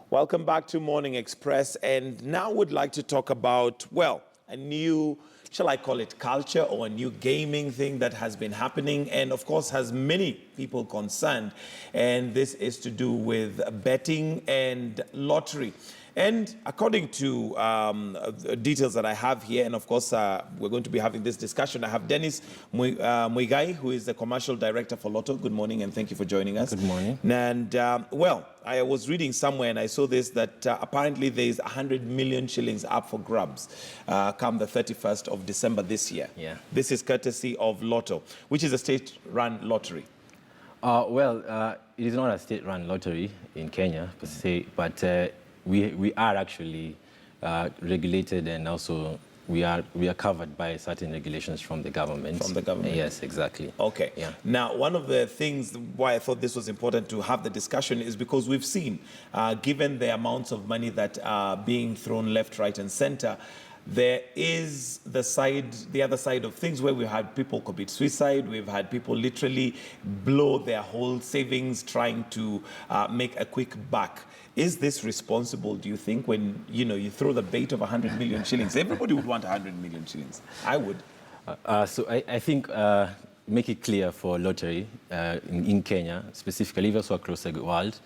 Welcome back to Morning Express, and now would like to talk about, well, a new, shall I call it culture or a new gaming thing that has been happening and of course has many people concerned, and this is to do with betting and lottery. And according to details that I have here, and of course we're going to be having this discussion, I have Dennis Muigai, who is the commercial director for Lotto. Good morning, and thank you for joining us. Good morning. And well, I was reading somewhere and I saw this, that apparently there is 100 million shillings up for grabs come the 31st of December this year. Yeah. This is courtesy of Lotto, which is a state-run lottery. It is not a state-run lottery in Kenya, per se, but we are actually regulated, and also we are covered by certain regulations from the government. From the government? Yes, exactly. Okay. Yeah. Now, one of the things why I thought this was important to have the discussion is because we've seen, given the amounts of money that are being thrown left, right, and center, there is the other side of things where we've had people commit suicide. We've had people literally blow their whole savings trying to make a quick buck. Is this responsible, do you think, when you throw the bait of 100 million shillings? Everybody would want 100 million shillings. I would. So I think make it clear for lottery in Kenya, specifically, also across the world,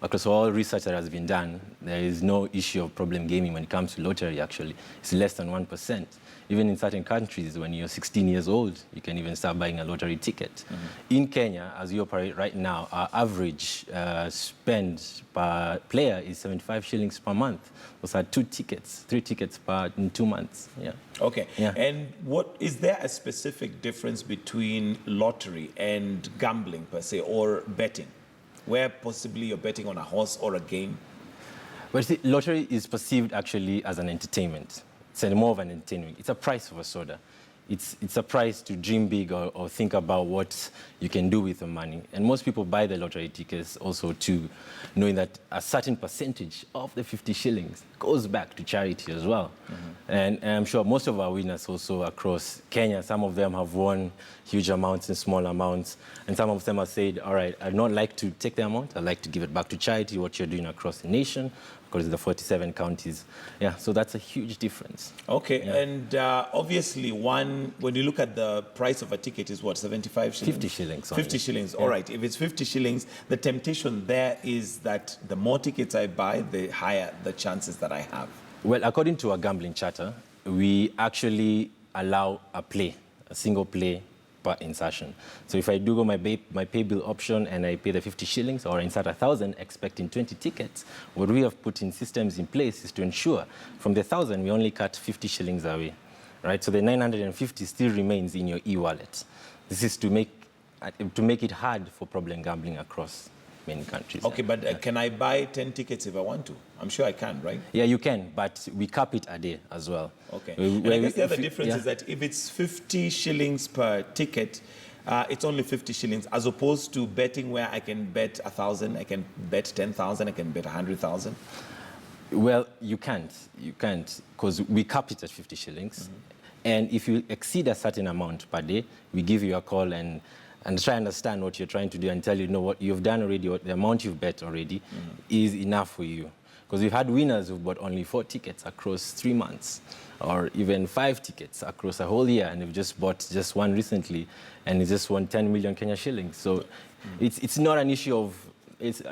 across all research that has been done, there is no issue of problem gaming when it comes to lottery, actually. It's less than 1%. Even in certain countries, when you're 16 years old, you can even start buying a lottery ticket. Mm-hmm. In Kenya, as we operate right now, our average spend per player is 75 shillings per month. Those are 3 tickets in 2 months. Yeah. Okay. Yeah. And is there a specific difference between lottery and gambling, per se, or betting, where possibly you're betting on a horse or a game? Well, see, lottery is perceived actually as an entertainment. It's more of an entertainment. It's a price of a soda. It's a price to dream big or think about what you can do with the money. And most people buy the lottery tickets also to knowing that a certain percentage of the 50 shillings goes back to charity as well. Mm-hmm. And I'm sure most of our winners also across Kenya, some of them have won huge amounts and small amounts. And some of them have said, all right, I'd not like to take the amount. I'd like to give it back to charity, what you're doing across the nation, because the 47 counties. Yeah, so that's a huge difference. Okay, yeah. And obviously when you look at the price of a ticket is what, 75 shillings? 50 shillings. 50 shillings, yeah. All right. If it's 50 shillings, the temptation there is that the more tickets I buy, the higher the chances that I have. Well, according to our gambling charter, we actually allow a single play per insertion. So if I do go my pay bill option and I pay the 50 shillings or insert 1,000 expecting 20 tickets, what we have put in systems in place is to ensure from the 1,000 we only cut 50 shillings away, right? So the 950 still remains in your e-wallet. This is to make it hard for problem gambling across many countries. Okay, but can I buy 10 tickets if I want to? I'm sure I can, right? Yeah, you can, but we cap it a day as well. Okay. And I guess the other difference is that if it's 50 shillings per ticket, it's only 50 shillings, as opposed to betting where I can bet 1,000, I can bet 10,000, I can bet 100,000. Well, you can't, because we cap it at 50 shillings. Mm-hmm. And if you exceed a certain amount per day, we give you a call and try to understand what you're trying to do and tell you, what you've done already, what the amount you've bet already is enough for you. Because we've had winners who've bought only 4 tickets across 3 months, or even 5 tickets across a whole year, and they've just bought just one recently, and they just won 10 million Kenya shillings. So it's not an issue of, it's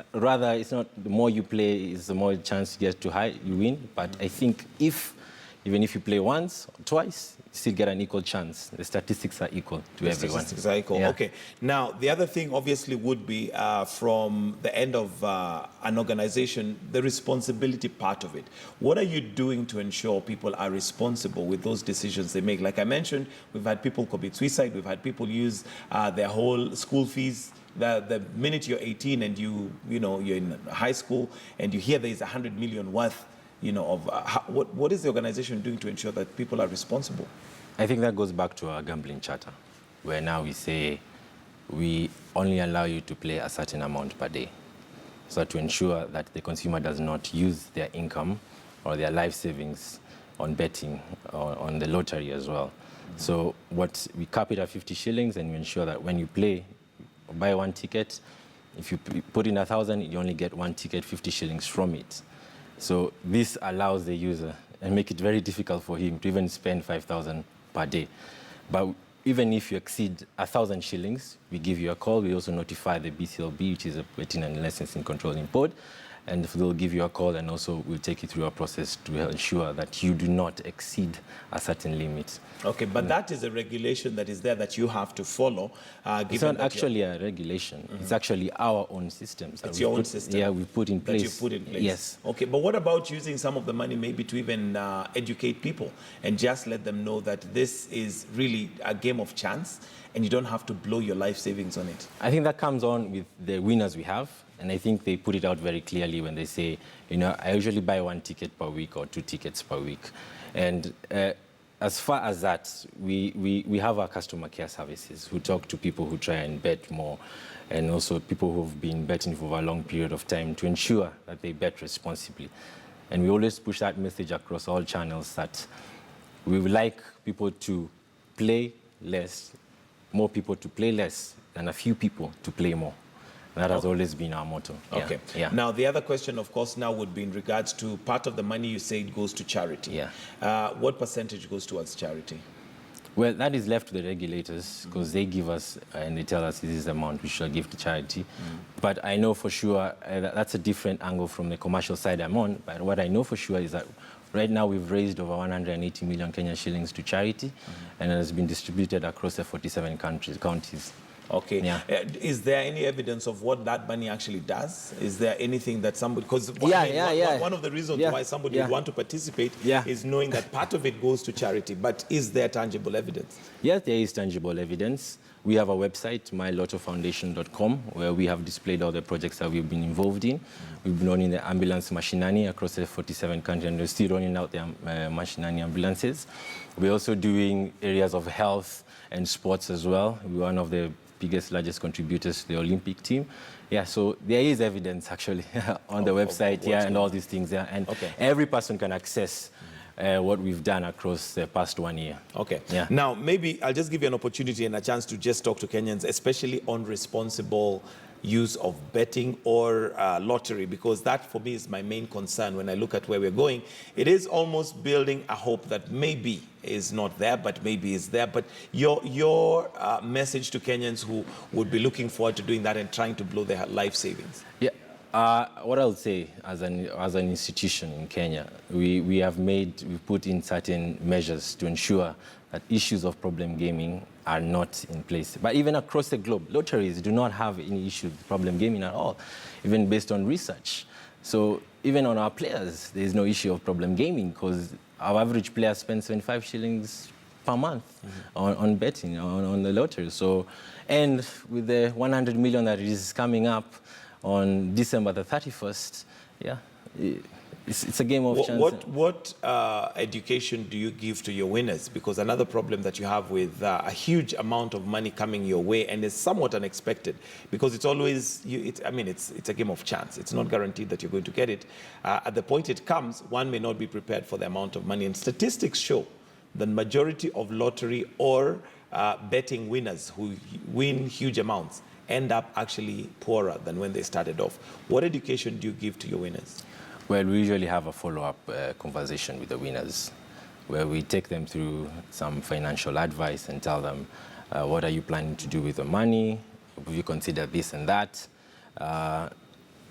not the more you play, is the more chance you get you win. But I think even if you play once or twice, you still get an equal chance. The statistics are equal to everyone. Statistics are equal. Yeah. Okay. Now, the other thing obviously would be from the end of an organization, the responsibility part of it. What are you doing to ensure people are responsible with those decisions they make? Like I mentioned, we've had people commit suicide. We've had people use their whole school fees. The minute you're 18 and you're in high school and you hear there's 100 million worth, what is the organization doing to ensure that people are responsible? I think that goes back to our gambling charter, where now we say we only allow you to play a certain amount per day, so to ensure that the consumer does not use their income or their life savings on betting or on the lottery as well. Mm-hmm. So we cap it at 50 shillings, and we ensure that when you play, buy 1 ticket, if you put in 1,000, you only get 1 ticket, 50 shillings from it. So this allows the user and make it very difficult for him to even spend 5,000 per day. But even if you exceed 1,000 shillings, we give you a call. We also notify the BCLB, which is a Betting and Licensing Controlling Board, and they'll give you a call, and also we'll take you through a process to ensure that you do not exceed a certain limit. Okay, but that is a regulation that is there that you have to follow. It's not actually a regulation. It's actually our own systems. It's your own system. Yeah, we put in place. That you put in place. Yes. Okay, but what about using some of the money maybe to even educate people and just let them know that this is really a game of chance and you don't have to blow your life savings on it? I think that comes on with the winners we have. And I think they put it out very clearly when they say, you know, I usually buy 1 ticket per week or 2 tickets per week. And as far as that, we have our customer care services who talk to people who try and bet more, and also people who've been betting for a long period of time to ensure that they bet responsibly. And we always push that message across all channels that we would like people to play less, more people to play less, and a few people to play more. That has always been our motto. Okay. Yeah. Now, the other question, of course, now would be in regards to part of the money you say goes to charity. Yeah. What percentage goes towards charity? Well, that is left to the regulators because they give us and they tell us this is the amount we shall give to charity. But I know for sure that's a different angle from the commercial side I'm on. But what I know for sure is that right now we've raised over 180 million Kenya shillings to charity, and it has been distributed across the 47 counties. Okay. Yeah. Is there any evidence of what that money actually does? Is there anything that somebody... Because one of the reasons why somebody would want to participate is knowing that part of it goes to charity. But is there tangible evidence? Yes, there is tangible evidence. We have a website, mylottofoundation.com, where we have displayed all the projects that we've been involved in. We've been running the ambulance machinani across the 47 countries, and we're still rolling out the machinani ambulances. We're also doing areas of health and sports as well. We're one of the largest contributors to the Olympic team. Yeah, so there is evidence actually on the website, and all these things, and every person can access what we've done across the past 1 year. Okay. Yeah. Now, maybe I'll just give you an opportunity and a chance to just talk to Kenyans, especially on responsible use of betting or lottery, because that for me is my main concern when I look at where we're going. It is almost building a hope that maybe is not there, but maybe is there. But your message to Kenyans who would be looking forward to doing that and trying to blow their life savings? Yeah. What I would say as an institution in Kenya, we put in certain measures to ensure that issues of problem gaming are not in place. But even across the globe, lotteries do not have any issue with problem gaming at all, even based on research. So even on our players, there is no issue of problem gaming because our average player spends 25 shillings per month on betting, on the lottery. So, and with the 100 million that is coming up on December the 31st, yeah, it's a game of chance. What education do you give to your winners? Because another problem that you have with a huge amount of money coming your way, and it's somewhat unexpected, because it's always, it's a game of chance. It's not guaranteed that you're going to get it. At the point it comes, one may not be prepared for the amount of money. And statistics show the majority of lottery or betting winners who win huge amounts end up actually poorer than when they started off. What education do you give to your winners? Well, we usually have a follow-up conversation with the winners where we take them through some financial advice and tell them, what are you planning to do with the money? Will you consider this and that?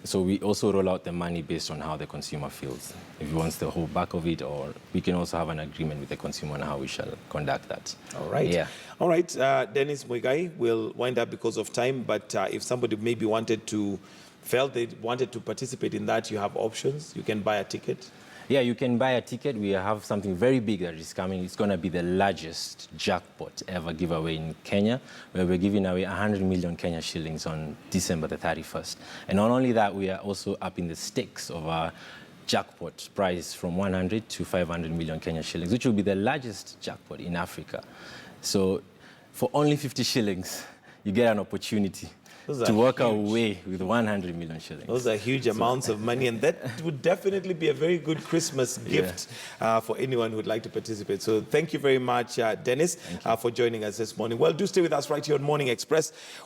So we also roll out the money based on how the consumer feels. If he wants the whole back of it, or we can also have an agreement with the consumer on how we shall conduct that. All right. Yeah. All right, Dennis Muigai, we'll wind up because of time, but if somebody maybe felt they wanted to participate in that, you have options. You can buy a ticket. Yeah, you can buy a ticket. We have something very big that is coming. It's going to be the largest jackpot ever giveaway in Kenya, where we're giving away 100 million Kenya shillings on December the 31st. And not only that, we are also upping the stakes of our jackpot prize from 100 to 500 million Kenya shillings, which will be the largest jackpot in Africa. So for only 50 shillings, you get an opportunity to walk away with 100 million shillings. Those are huge amounts of money, and that would definitely be a very good Christmas gift for anyone who would like to participate. So thank you very much, Dennis, for joining us this morning. Well, do stay with us right here on Morning Express.